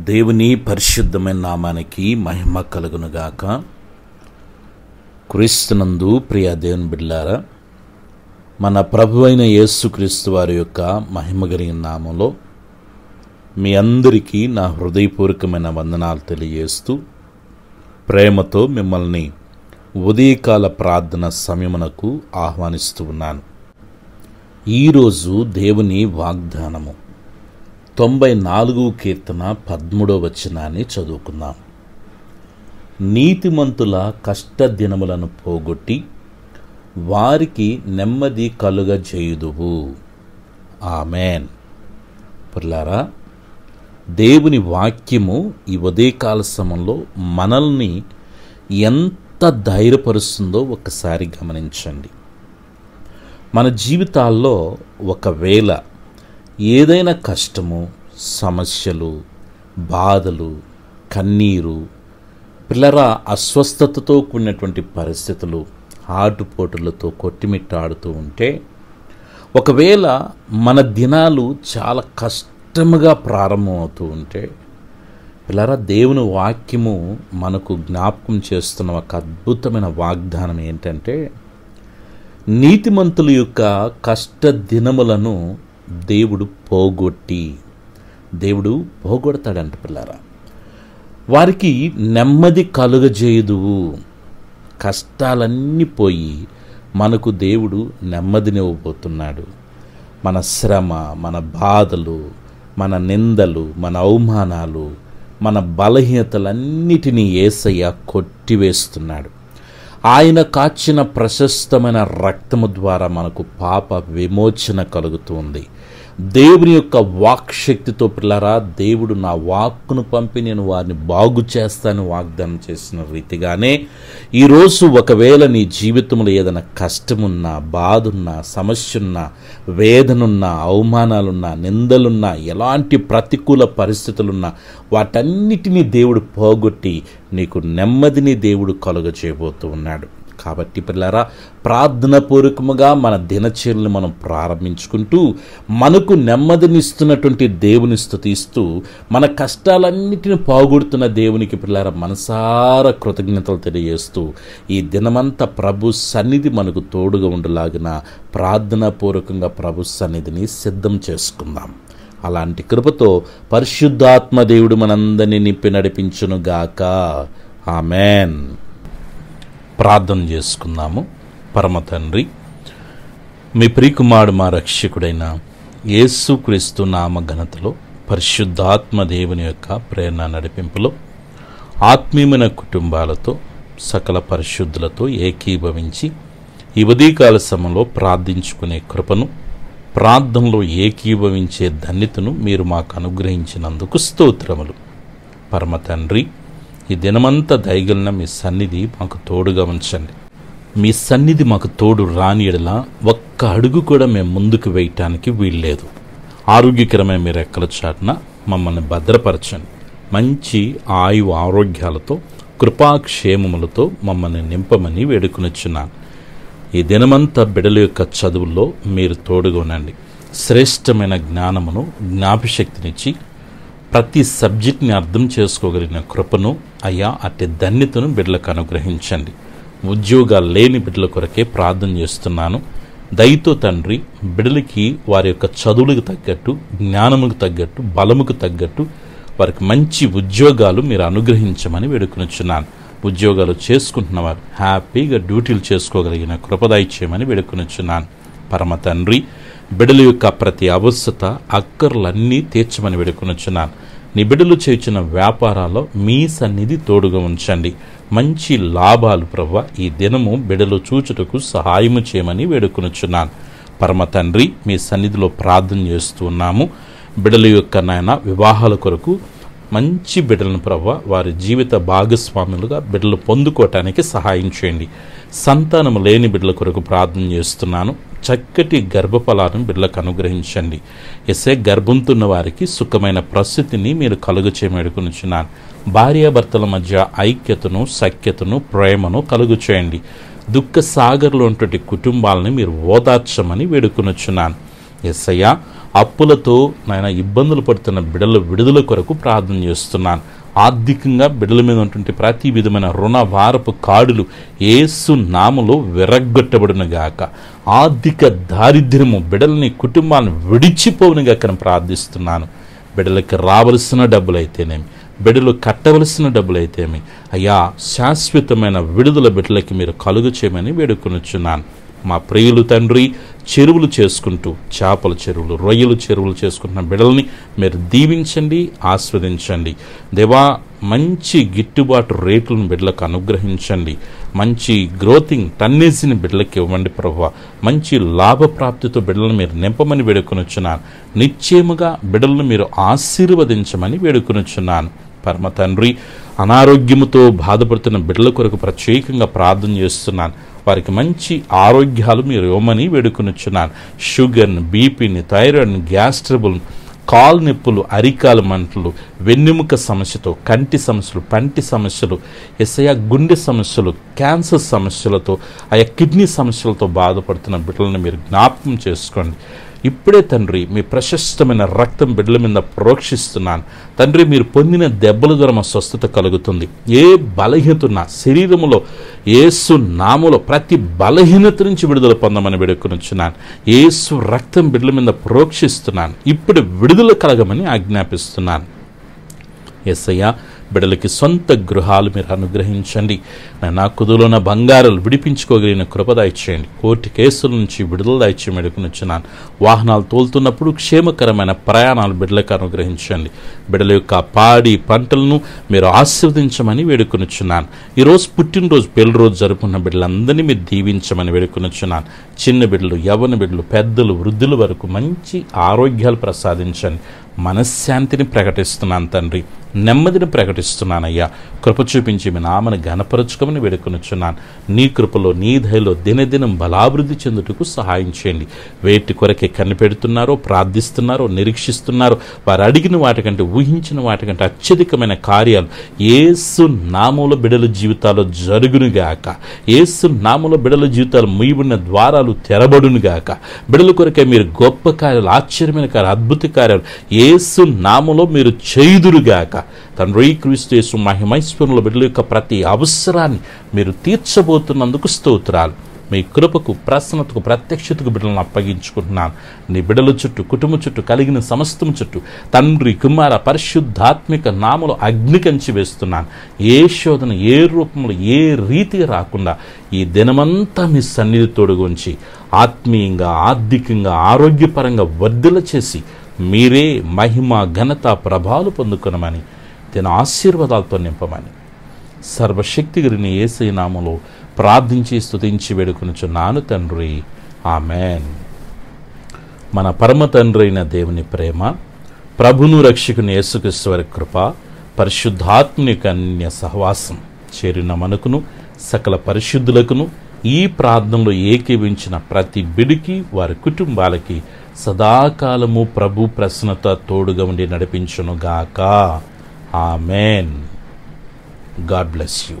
దేవుని పరిశుద్ధమైన నామానికి మహిమ కలుగునుగాక. క్రీస్తునందు ప్రియ దేవుని బిడ్డలారా, మన ప్రభు అయిన యేసుక్రీస్తు వారి యొక్క మహిమ కలిగిన నామంలో మీ అందరికీ నా హృదయపూర్వకమైన వందనాలు తెలియజేస్తూ ప్రేమతో మిమ్మల్ని ఉదయకాల ప్రార్థన సమయమునకు ఆహ్వానిస్తూ ఉన్నాను. ఈరోజు దేవుని వాగ్దానము 94 కీర్తన 13వ వచనాన్ని చదువుకుందాం. నీతిమంతుల కష్టదినములను పోగొట్టి వారికి నెమ్మది కలుగజేయుదువు. ఆమెన్. పుల్లారా, దేవుని వాక్యము ఈ ఉదయకాల సమయంలో మనల్ని ఎంత ధైర్యపరుస్తుందో ఒకసారి గమనించండి. మన జీవితాల్లో ఒకవేళ ఏదైనా కష్టము, సమస్యలు, బాధలు, కన్నీరు, పిల్లరా అస్వస్థతతో కూడినటువంటి పరిస్థితులు, ఆటుపోటులతో కొట్టిమిట్టాడుతూ ఉంటే, ఒకవేళ మన దినాలు చాలా కష్టముగా ప్రారంభమవుతూ ఉంటే, పిల్లరా దేవుని వాక్యము మనకు జ్ఞాపకం చేస్తున్న ఒక అద్భుతమైన వాగ్దానం ఏంటంటే, నీతిమంతుల యొక్క కష్ట దినములను దేవుడు పోగొడతాడంట. పిల్లారా, వారికి నెమ్మది కలుగజేయుదువు. కష్టాలన్నీ పోయి మనకు దేవుడు నెమ్మదినివ్వబోతున్నాడు. మన శ్రమ, మన బాధలు, మన నిందలు, మన అవమానాలు, మన బలహీనతలన్నిటినీ యేసయ్య కొట్టివేస్తున్నాడు. ఆయన కాచిన ప్రశస్తమైన రక్తము ద్వారా మనకు పాప విమోచన కలుగుతుంది. దేవుని యొక్క వాక్శక్తితో పిల్లరా, దేవుడు నా వాక్కును పంపి నేను వారిని బాగు చేస్తాను వాగ్దానం చేసిన రీతిగానే ఈరోజు ఒకవేళ నీ జీవితంలో ఏదైనా కష్టమున్నా, బాధున్నా, సమస్యన్నా, వేదనున్నా, అవమానాలున్నా, నిందలున్నా, ఎలాంటి ప్రతికూల పరిస్థితులున్నా వాటన్నిటినీ దేవుడు పోగొట్టి నీకు నెమ్మదిని దేవుడు కలుగజేయబోతూ ఉన్నాడు. కాబట్టి పిల్లరా, ప్రార్థనాపూర్వకముగా మన దినచర్యలను మనం ప్రారంభించుకుంటూ మనకు నెమ్మదినిస్తున్నటువంటి దేవుని స్తుతిస్తూ మన కష్టాలన్నిటిని పోగొడుతున్న దేవునికి పిల్లరా మనసారా కృతజ్ఞతలు తెలియజేస్తూ ఈ దినమంతా ప్రభు సన్నిధి మనకు తోడుగా ఉండలాగిన ప్రార్థనాపూర్వకంగా ప్రభు సన్నిధిని సిద్ధం చేసుకుందాం. అలాంటి కృపతో పరిశుద్ధాత్మ దేవుడు మనందరినీ నింపి నడిపించునుగాక. ఆమెన్. ప్రార్థన చేసుకుందాము. పరమ తండ్రి, మీ ప్రియకుమారుడు మా రక్షకుడైన యేసుక్రీస్తు నామ ఘనతలో పరిశుద్ధాత్మ దేవుని యొక్క ప్రేరణ నడిపింపులో ఆత్మీయమైన కుటుంబాలతో సకల పరిశుద్ధులతో ఏకీభవించి ఈ ఉదయకాల సమయంలో ప్రార్థించుకునే కృపను, ప్రార్థనలో ఏకీభవించే ధన్యతను మీరు మాకు అనుగ్రహించినందుకు స్తోత్రములు. పరమ తండ్రి, ఈ దినమంతా దయగలిన మీ సన్నిధి మాకు తోడుగా ఉంచండి. మీ సన్నిధి మాకు తోడు రాని ఎడల ఒక్క అడుగు కూడా మేము ముందుకు వేయటానికి వీల్లేదు. ఆరోగ్యకరమైన మీ రెక్కల చాటున మమ్మల్ని భద్రపరచండి. మంచి ఆయు ఆరోగ్యాలతో, కృపాక్షేమములతో మమ్మల్ని నింపమని వేడుకొనిచున్నాను. ఈ దినమంతా బిడ్డల యొక్క చదువుల్లో మీరు తోడుగా ఉండండి. శ్రేష్టమైన జ్ఞానమును, జ్ఞాపశక్తినిచ్చి ప్రతి సబ్జెక్ట్ని అర్థం చేసుకోగలిగిన కృపను అయ్యా అట్టి ధన్యతను బిడ్డలకు అనుగ్రహించండి. ఉద్యోగాలు లేని బిడ్డల కొరకే ప్రార్థన చేస్తున్నాను. దయతో తండ్రి, బిడ్డలకి వారి యొక్క చదువులకు తగ్గట్టు, జ్ఞానముకు తగ్గట్టు, బలముకు తగ్గట్టు వారికి మంచి ఉద్యోగాలు మీరు అనుగ్రహించమని వేడుకొనిచున్నాను. ఉద్యోగాలు చేసుకుంటున్నవారు హ్యాపీగా డ్యూటీలు చేసుకోగలిగిన కృపదాయిచ్చేయమని వేడుకొనిచున్నాను. పరమ తండ్రి, బిడ్డల యొక్క ప్రతి అవసరత, అక్కర్లన్నీ తీర్చమని వేడుకొనిచున్నాను. నీ బిడ్డలు చేసిన వ్యాపారాల్లో మీ సన్నిధి తోడుగా ఉంచండి. మంచి లాభాలు ప్రభువా ఈ దినము బిడ్డలు చూచుటకు సహాయము చేయమని వేడుకొనిచున్నాను. పరమ తండ్రి, మీ సన్నిధిలో ప్రార్థన చేస్తూ ఉన్నాము. బిడ్డల యొక్క నాయన వివాహాల కొరకు మంచి బిడ్డలను ప్రభువా వారి జీవిత భాగస్వాములుగా బిడ్డలు పొందుకోవటానికి సహాయం చేయండి. సంతానము లేని బిడ్డల కొరకు ప్రార్థన చేస్తున్నాను. చక్కటి గర్భఫలాలను బిడ్డలకు అనుగ్రహించండి. ఎసే గర్భంతున్న వారికి సుఖమైన పరిస్థితిని మీరు కలుగ చేయమడుకునిచున్నాను. భార్యాభర్తల మధ్య ఐక్యతను, సఖ్యతను, ప్రేమను కలుగు చేయండి. దుఃఖ సాగర్లో ఉన్నటువంటి కుటుంబాలను మీరు ఓదార్చమని వేడుకొనుచున్నాను. యేసయ్యా, అప్పులతో నాయన ఇబ్బందులు పడుతున్న బిడ్డల విడుదల కొరకు ప్రార్థన చేస్తున్నాను. ఆర్థికంగా బిడ్డల మీద ఉన్నటువంటి ప్రతి విధమైన రుణ వారపు కాడులు యేసు నామములో విరగ్గొట్టబడునుగాక. ఆర్థిక దారిద్ర్యము బిడ్డలని కుటుంబాలను విడిచిపోవునుగాక ప్రార్థిస్తున్నాను. బిడ్డలకి రావలసిన డబ్బులైతేనేమి, బిడ్డలు కట్టవలసిన డబ్బులైతేమి అయ్యా శాశ్వతమైన విడుదల బిడ్డలకి మీరు కలుగు చేయమని వేడుకొనుచున్నాను. మా ప్రియులు తండ్రి చెరువులు చేసుకుంటూ, చేపల చెరువులు, రొయ్యలు చెరువులు చేసుకుంటున్న బిడ్డల్ని మీరు దీవించండి, ఆస్వాదించండి. దేవా, మంచి గిట్టుబాటు రేట్లను బిడ్డలకు అనుగ్రహించండి. మంచి గ్రోతింగ్ టన్నేజీని బిడ్డలకి ఇవ్వండి ప్రభువా. మంచి లాభప్రాప్తితో బిడ్డలను మీరు నింపమని వేడుకొనుచున్నాను. నిశ్చయముగా బిడ్డలను మీరు ఆశీర్వదించమని వేడుకొనుచున్నాను. పరమ తండ్రి, అనారోగ్యముతో బాధపడుతున్న బిడ్డల కొరకు ప్రత్యేకంగా ప్రార్థన చేస్తున్నాను. వారికి మంచి ఆరోగ్యాలు మీరు ఇవ్వమని వేడుకొనుచున్నాను. షుగర్ని, బీపీని, థైరాయిడ్ని, గ్యాస్ ట్రబుల్, కాలు నొప్పులు, అరికాలు మంటలు, వెన్నెముక సమస్యతో, కంటి సమస్యలు, పంటి సమస్యలు, గుండె సమస్యలు, క్యాన్సర్ సమస్యలతో, కిడ్నీ సమస్యలతో బాధపడుతున్న బిడ్డలను మీరు జ్ఞాపకం చేసుకోండి. ఇప్పుడే తండ్రి మీ ప్రశస్తమైన రక్తం బిడ్డల మీద ప్రోక్షిస్తున్నాను. తండ్రి, మీరు పొందిన దెబ్బల ద్వారా మా స్వస్థత కలుగుతుంది. ఏ బలహీనత ఉన్నా శరీరములో యేసు నామములో ప్రతి బలహీనత నుంచి విడుదల పొందమని వేడుకొనుచున్నాను. యేసు రక్తం బిడ్డల మీద ప్రోక్షిస్తున్నాను. ఇప్పుడు విడుదల కలగమని ఆజ్ఞాపిస్తున్నాను. యేసయ్యా, బిడ్డలకి సొంత గృహాలు మీరు అనుగ్రహించండి. నా కుదులున్న బంగారాలు విడిపించుకోగలిగిన కృప దయచేయండి. కోర్టు కేసుల నుంచి విడుదల దయచేయమని వేడుకొనుచున్నాను. వాహనాలు తోలుతున్నప్పుడు క్షేమకరమైన ప్రయాణాలు బిడ్డలకు అనుగ్రహించండి. బిడ్డల యొక్క పాడి పంటలను మీరు ఆశీర్వదించమని వేడుకొనుచున్నాను. ఈరోజు పుట్టినరోజు, పెళ్లి రోజు జరుపుకున్న బిడ్డలందరినీ మీరు దీవించమని వేడుకొనుచున్నాను. చిన్న బిడ్డలు, యవ్వన బిడ్డలు, పెద్దలు, వృద్ధుల వరకు మంచి ఆరోగ్యాలు ప్రసాదించండి. మనశ్శాంతిని ప్రకటిస్తున్నాను తండ్రి, నెమ్మదిని ప్రకటిస్తున్నానయ్యా. కృప చూపించి మీ నామను ఘనపరచుకోమని వేడుకొనుచున్నాను. నీ కృపలో, నీ దయలో దినదినం బలాభివృద్ధి చెందుటకు సహాయం చేయండి. వేటి కొరకే కనిపెడుతున్నారో, ప్రార్థిస్తున్నారో, నిరీక్షిస్తున్నారో వారు అడిగిన వాటికంటే, ఊహించిన వాటికంటే అత్యధికమైన కార్యాలు యేసు నామములో బిడ్డల జీవితాల్లో జరుగునుగాక. యేసు నామములో బిడ్డల జీవితాలు ముయ్యబడిన ద్వారాలు తెరబడునుగాక. బిడ్డల కొరకే మీరు గొప్ప కార్యాలు, ఆశ్చర్యమైన కార్యాలు, అద్భుత కార్యాలు యేసు నామములో మీరు చేయుదురుగాక. తండ్రి, క్రీస్తు యేసు మహిమైశ్వరంలో బిడ్డల యొక్క ప్రతి అవసరాన్ని మీరు తీర్చబోతున్నందుకు స్తోత్రాలు. మీ కృపకు, ప్రసన్నతకు, ప్రత్యక్షతకు బిడ్డలను అప్పగించుకుంటున్నాను. నీ బిడ్డల చుట్టూ, కుటుంబం చుట్టూ, కలిగిన సమస్తం చుట్టూ తండ్రి, కుమార, పరిశుద్ధాత్మిక నామములో అగ్ని కంచి వేస్తున్నాను. ఏ శోధన, ఏ రూపంలో, ఏ రీతిగా రాకుండా ఈ దినమంతా మీ సన్నిధి తోడుగుంచి ఆత్మీయంగా, ఆర్థికంగా, ఆరోగ్యపరంగా వర్ధిల్ల చేసి మీరే మహిమ, ఘనత, ప్రభావాలు పొందుకొనమని, దీని ఆశీర్వాదాలతో నింపమని సర్వశక్తి గురిని యేసయ్య నామములో ప్రార్థించి స్తుతించి వేడుకొనుచున్నాను తండ్రి. ఆమెన్. మన పరమ తండ్రి అయిన దేవుని ప్రేమ, ప్రభును రక్షకుని యేసుక్రీస్తు వారి కృప, పరిశుద్ధాత్మని కన్య సహవాసం చేరిన మనకును, సకల పరిశుద్ధులకును, ఈ ప్రార్థనలో ఏకీవించిన ప్రతి బిడికి, వారి కుటుంబాలకి సదాకాలము ప్రభు ప్రసన్నత తోడుగా ఉండి నడిపించునుగాక. ఆమెన్. God bless you.